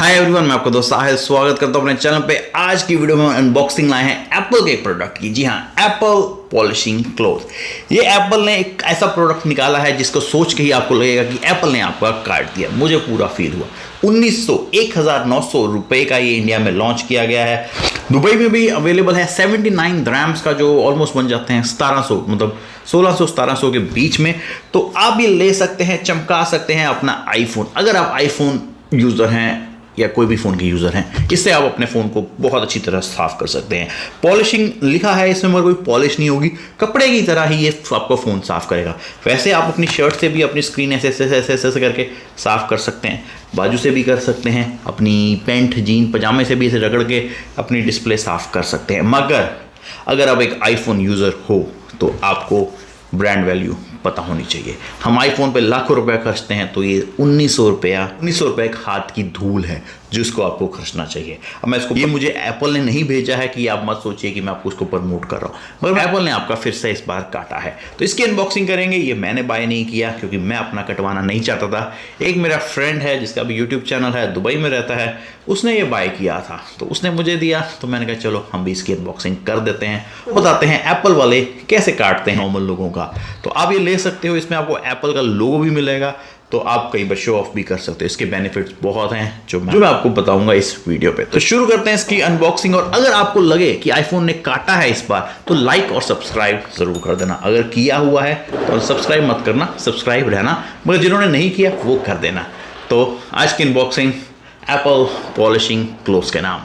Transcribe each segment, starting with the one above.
Hi everyone, मैं आपका दोस्त साहिल स्वागत करता हूं अपने चैनल पे। आज की वीडियो में अनबॉक्सिंग लाए हैं एप्पल के एक प्रोडक्ट की। जी हाँ, एप्पल पॉलिशिंग क्लॉथ। ये एप्पल ने एक ऐसा प्रोडक्ट निकाला है जिसको सोच के ही आपको लगेगा कि एप्पल ने आपका काट दिया। मुझे पूरा फील हुआ। 1900 रुपए का ये इंडिया में लॉन्च किया गया है। दुबई में भी अवेलेबल है 79 ग्राम्स का, जो ऑलमोस्ट बन जाते हैं 1700, मतलब 1600-1700 के बीच में। तो आप ये ले सकते हैं, चमका सकते हैं अपना आईफोन। अगर आप आईफोन यूजर हैं या कोई भी फ़ोन के यूज़र हैं, इससे आप अपने फ़ोन को बहुत अच्छी तरह साफ़ कर सकते हैं। पॉलिशिंग लिखा है इसमें, मगर कोई पॉलिश नहीं होगी, कपड़े की तरह ही ये आपको फ़ोन साफ़ करेगा। वैसे आप अपनी शर्ट से भी अपनी स्क्रीन ऐसे करके साफ़ कर सकते हैं, बाजू से भी कर सकते हैं, अपनी पैंट जीन पजामे से भी इसे रगड़ के अपनी डिस्प्ले साफ़ कर सकते हैं। मगर अगर आप एक आईफोन यूज़र हो तो आपको ब्रांड वैल्यू पता होनी चाहिए। हम आईफोन पे लाखों रुपए खर्चते हैं, तो ये 1900 रुपये एक हाथ की धूल है जिसको आपको खर्चना चाहिए। अब मैं इसको, ये मुझे एप्पल ने नहीं भेजा है कि आप मत सोचिए कि मैं आपको उसको प्रमोट कर रहा हूँ, मगर एप्पल ने आपका फिर से इस बार काटा है, तो इसकी अनबॉक्सिंग करेंगे। ये मैंने बाय नहीं किया क्योंकि मैं अपना कटवाना नहीं चाहता था। एक मेरा फ्रेंड है जिसका भी यूट्यूब चैनल है, दुबई में रहता है, उसने ये बाय किया था, तो उसने मुझे दिया, तो मैंने कहा चलो हम भी इसकी अनबॉक्सिंग कर देते हैं, बताते हैं एप्पल वाले कैसे काटते हैं नॉर्मल लोगों का। तो आप ये ले सकते हो, इसमें आपको एप्पल का लोगो भी मिलेगा, तो आप कई बार शो ऑफ भी कर सकते हो। इसके बेनिफिट्स बहुत हैं जो मैं आपको बताऊंगा इस वीडियो पे। तो शुरू करते हैं इसकी अनबॉक्सिंग। और अगर आपको लगे कि आईफोन ने काटा है इस बार, तो लाइक और सब्सक्राइब जरूर कर देना। अगर किया हुआ है तो सब्सक्राइब मत करना, सब्सक्राइब रहना, मगर जिन्होंने नहीं किया वो कर देना। तो आज की अनबॉक्सिंग एप्पल पॉलिशिंग क्लॉथ के नाम।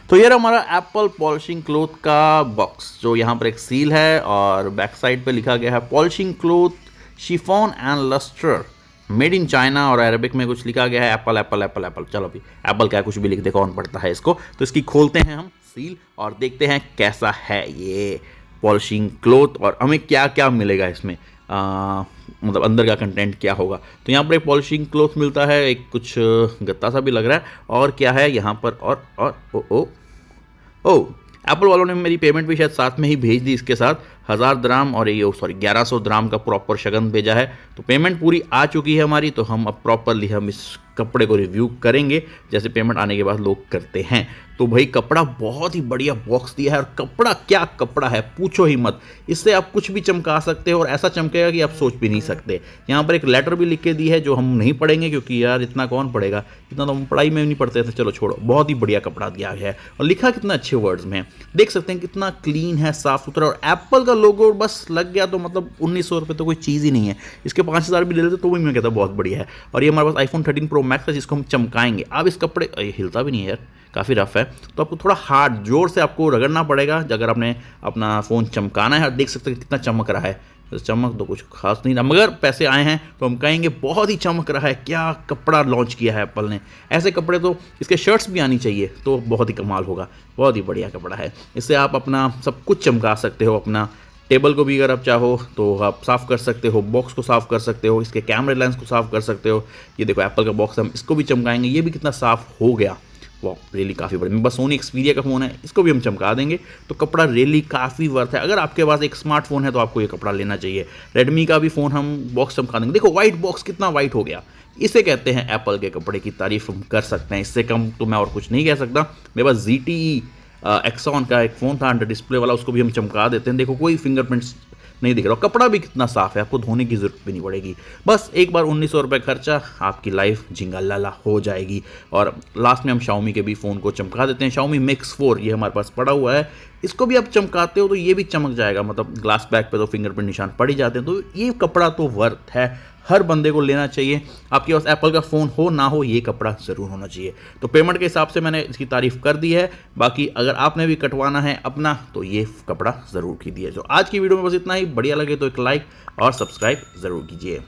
तो ये हमारा एप्पल पॉलिशिंग क्लॉथ का बॉक्स, जो यहाँ पर एक सील है और बैक साइड पे लिखा गया है polishing cloth chiffon and lustre made in China, और अरेबिक में कुछ लिखा गया है एप्पल एप्पल एप्पल एप्पल। चलो अभी एप्पल क्या कुछ भी लिख दे, कौन पढ़ता है इसको। तो इसकी खोलते हैं हम सील और देखते हैं कैसा है ये पॉलिशिंग क्लॉथ और हमें क्या क्या मिलेगा इसमें, मतलब अंदर का कंटेंट क्या होगा। तो यहाँ पर एक पॉलिशिंग क्लॉथ मिलता है, एक कुछ गत्ता सा भी लग रहा है, और क्या है यहाँ पर, और ओ एप्पल वालों ने मेरी पेमेंट भी शायद साथ में ही भेज दी इसके साथ। 1000 द्राम और ये 1100 द्राम का प्रॉपर शगन भेजा है। तो पेमेंट पूरी आ चुकी है हमारी। तो हम अब प्रॉपरली हम इस कपड़े को रिव्यू करेंगे जैसे पेमेंट आने के बाद लोग करते हैं। तो भाई कपड़ा बहुत ही बढ़िया बॉक्स दिया है, और कपड़ा क्या कपड़ा है, पूछो ही मत। इससे आप कुछ भी चमका सकते हो और ऐसा चमकेगा कि आप सोच भी नहीं सकते। यहाँ पर एक लेटर भी लिख के दी है जो हम नहीं पढ़ेंगे क्योंकि यार इतना कौन पढ़ेगा, इतना तो हम पढ़ाई में भी नहीं पढ़ते थे। चलो छोड़ो, बहुत ही बढ़िया कपड़ा दिया गया है और लिखा कितना अच्छे वर्ड्स में है, देख सकते हैं कितना क्लीन है, साफ सुथरा। और एप्पल का लोगो बस लग गया तो मतलब 1900 रुपये तो कोई चीज़ ही नहीं है। इसके 5000 भी ले लेते तो भी मैं कहता बहुत बढ़िया है। और ये हमारे पास आईफोन 13 प्रो मैक्स है जिसको हम चमकाएंगे। अब इस कपड़े, ये हिलता भी नहीं है यार, काफ़ी रफ है, तो आपको थोड़ा हार्ड जोर से आपको रगड़ना पड़ेगा अगर आपने अपना फ़ोन चमकाना है। और देख सकते हैं कितना चमक रहा है। चमक तो कुछ खास नहीं था, मगर पैसे आए हैं तो हम कहेंगे बहुत ही चमक रहा है। क्या कपड़ा लॉन्च किया है एप्पल ने। ऐसे कपड़े तो इसके शर्ट्स भी आनी चाहिए, तो बहुत ही कमाल होगा। बहुत ही बढ़िया कपड़ा है, इससे आप अपना सब कुछ चमका सकते हो। अपना टेबल को भी अगर आप चाहो तो आप साफ़ कर सकते हो, बॉक्स को साफ़ कर सकते हो, इसके कैमरे लेंस को साफ़ कर सकते हो। ये देखो एप्पल का बॉक्स, हम इसको भी चमकाएंगे। ये भी कितना साफ़ हो गया, वाह रियली काफ़ी बढ़िया। बस सोनी एक्सपीरिया का फ़ोन है, इसको भी हम चमका देंगे। तो कपड़ा रियली काफ़ी वर्थ है। अगर आपके पास एक स्मार्टफोन है तो आपको ये कपड़ा लेना चाहिए। रेडमी का भी फ़ोन हम बॉक्स चमका देंगे। देखो वाइट बॉक्स कितना वाइट हो गया। इसे कहते हैं एप्पल के कपड़े की तारीफ हम कर सकते हैं। इससे कम तो मैं और कुछ नहीं कह सकता। मेरे पास ZTE एक्सॉन का एक फ़ोन था अंडर डिस्प्ले वाला, उसको भी हम चमका देते हैं। देखो कोई फिंगरप्रिंट्स नहीं दिख रहा। कपड़ा भी कितना साफ है, आपको धोने की जरूरत भी नहीं पड़ेगी। बस एक बार 1900 रुपये खर्चा, आपकी लाइफ झिंगालाला हो जाएगी। और लास्ट में हम Xiaomi के भी फ़ोन को चमका देते हैं। Xiaomi Mix 4 ये हमारे पास पड़ा हुआ है, इसको भी आप चमकाते हो तो ये भी चमक जाएगा। मतलब ग्लास बैक पे तो फिंगरप्रिंट निशान पड़ ही जाते हैं। तो ये कपड़ा तो वर्थ है, हर बंदे को लेना चाहिए। आपके पास एप्पल का फ़ोन हो ना हो, ये कपड़ा ज़रूर होना चाहिए। तो पेमेंट के हिसाब से मैंने इसकी तारीफ कर दी है। बाकी अगर आपने भी कटवाना है अपना तो ये कपड़ा ज़रूर कीजिए। तो आज की वीडियो में बस इतना ही। बढ़िया लगे तो एक लाइक और सब्सक्राइब ज़रूर कीजिए।